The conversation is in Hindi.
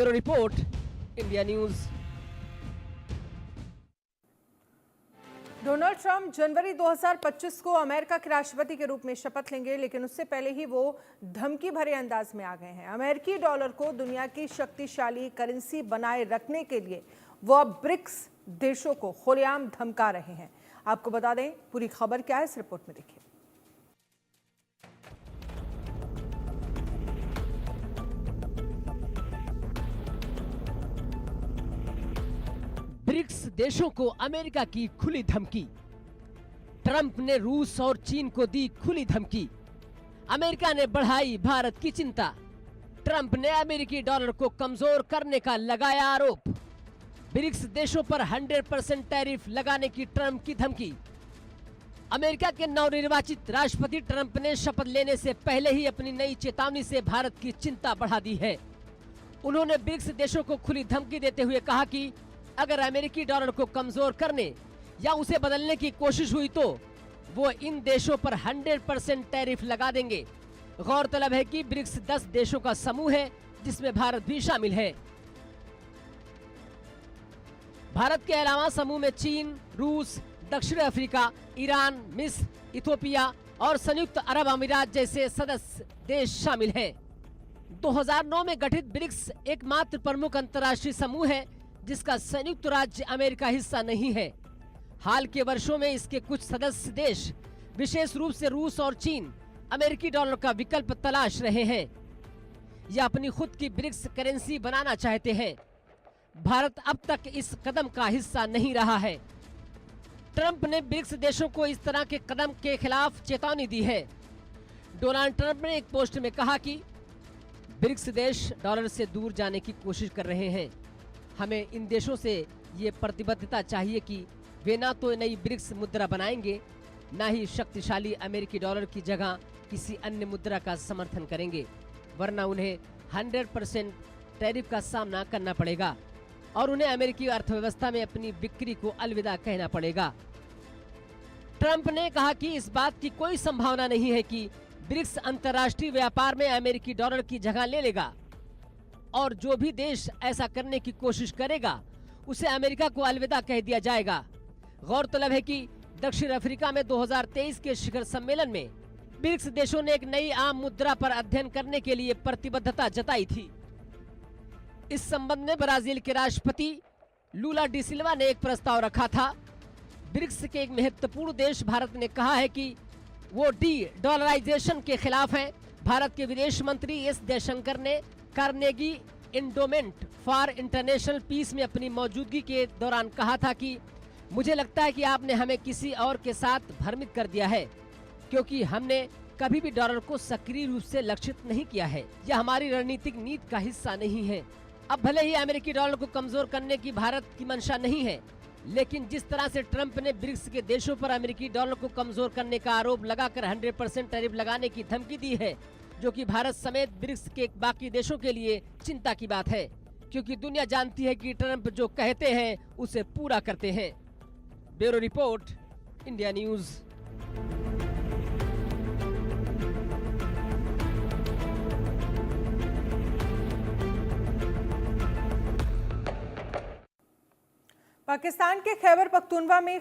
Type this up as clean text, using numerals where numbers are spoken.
Bureau report, India news. Donald Trump जनवरी 2025 को अमेरिका के राष्ट्रपति के रूप में शपथ लेंगे, लेकिन उससे पहले ही वो धमकी भरे अंदाज में आ गए हैं। अमेरिकी डॉलर को दुनिया की शक्तिशाली करेंसी बनाए रखने के लिए वो अब ब्रिक्स देशों को खुलेआम धमका रहे हैं। आपको बता दें पूरी खबर क्या है, इस रिपोर्ट में देखिए। ब्रिक्स देशों को अमेरिका की खुली धमकी। ट्रंप ने रूस और चीन को दी खुली धमकी। अमेरिका ने बढ़ाई भारत की चिंता। ट्रंप ने अमेरिकी डॉलर को कमजोर करने का लगाया आरोप। ब्रिक्स देशों पर 100% टैरिफ लगाने की ट्रंप की धमकी। अमेरिका के नवनिर्वाचित राष्ट्रपति ट्रंप ने शपथ लेने से पहले ही अपनी नई चेतावनी से भारत की चिंता बढ़ा दी है। उन्होंने ब्रिक्स देशों को खुली धमकी देते हुए कहा कि अगर अमेरिकी डॉलर को कमजोर करने या उसे बदलने की कोशिश हुई तो वो इन देशों पर 100% टैरिफ लगा देंगे। गौरतलब है कि ब्रिक्स 10 देशों का समूह है जिसमें भारत भी शामिल है। भारत के अलावा समूह में चीन, रूस, दक्षिण अफ्रीका, ईरान, मिस्र, इथियोपिया और संयुक्त अरब अमीरात जैसे सदस्य देश शामिल हैं। 2009 में गठित ब्रिक्स एकमात्र प्रमुख अंतर्राष्ट्रीय समूह है जिसका संयुक्त राज्य अमेरिका हिस्सा नहीं है। हाल के वर्षों में इसके कुछ सदस्य देश, विशेष रूप से रूस और चीन, अमेरिकी डॉलर का विकल्प तलाश रहे हैं या अपनी खुद की ब्रिक्स करेंसी बनाना चाहते हैं। भारत अब तक इस कदम का हिस्सा नहीं रहा है। ट्रंप ने ब्रिक्स देशों को इस तरह के कदम के खिलाफ चेतावनी दी है। डोनाल्ड ट्रंप ने एक पोस्ट में कहा कि ब्रिक्स देश डॉलर से दूर जाने की कोशिश कर रहे हैं। हमें इन देशों से ये प्रतिबद्धता चाहिए कि वे ना तो नई ब्रिक्स मुद्रा बनाएंगे, ना ही शक्तिशाली अमेरिकी डॉलर की जगह किसी अन्य मुद्रा का समर्थन करेंगे, वरना उन्हें 100% टैरिफ का सामना करना पड़ेगा और उन्हें अमेरिकी अर्थव्यवस्था में अपनी बिक्री को अलविदा कहना पड़ेगा। ट्रंप ने कहा कि इस बात की कोई संभावना नहीं है कि ब्रिक्स अंतर्राष्ट्रीय व्यापार में अमेरिकी डॉलर की जगह ले लेगा और जो भी देश ऐसा करने की कोशिश करेगा उसे अमेरिका को अलविदा कह दिया जाएगा। गौरतलब है कि दक्षिण अफ्रीका में 2023 के शिखर सम्मेलन में ब्रिक्स देशों ने एक नई आम मुद्रा पर अध्ययन करने के लिए प्रतिबद्धता जताई थी। इस संबंध में ब्राजील के राष्ट्रपति लूला डी सिल्वा ने एक प्रस्ताव रखा था। ब्रिक्स के एक महत्वपूर्ण देश भारत ने कहा है कि वो डी-डॉलराइजेशन के खिलाफ हैं। भारत के विदेश मंत्री एस जयशंकर ने Carnegie Endowment for International Peace में अपनी मौजूदगी के दौरान कहा था कि मुझे लगता है कि आपने हमें किसी और के साथ भ्रमित कर दिया है, क्योंकि हमने कभी भी डॉलर को सक्रिय रूप से लक्षित नहीं किया है। यह हमारी रणनीतिक नीति का हिस्सा नहीं है। अब भले ही अमेरिकी डॉलर को कमजोर करने की भारत की मंशा नहीं है, लेकिन जिस तरह से ट्रंप ने ब्रिक्स के देशों पर अमेरिकी डॉलर को कमजोर करने का आरोप लगाकर 100% टैरिफ लगाने की धमकी दी है, जो कि भारत समेत ब्रिक्स के बाकी देशों के लिए चिंता की बात है, क्योंकि दुनिया जानती है कि ट्रंप जो कहते हैं उसे पूरा करते हैं। Bureau report, India news. Pakistan के खैबर पख्तूनवा में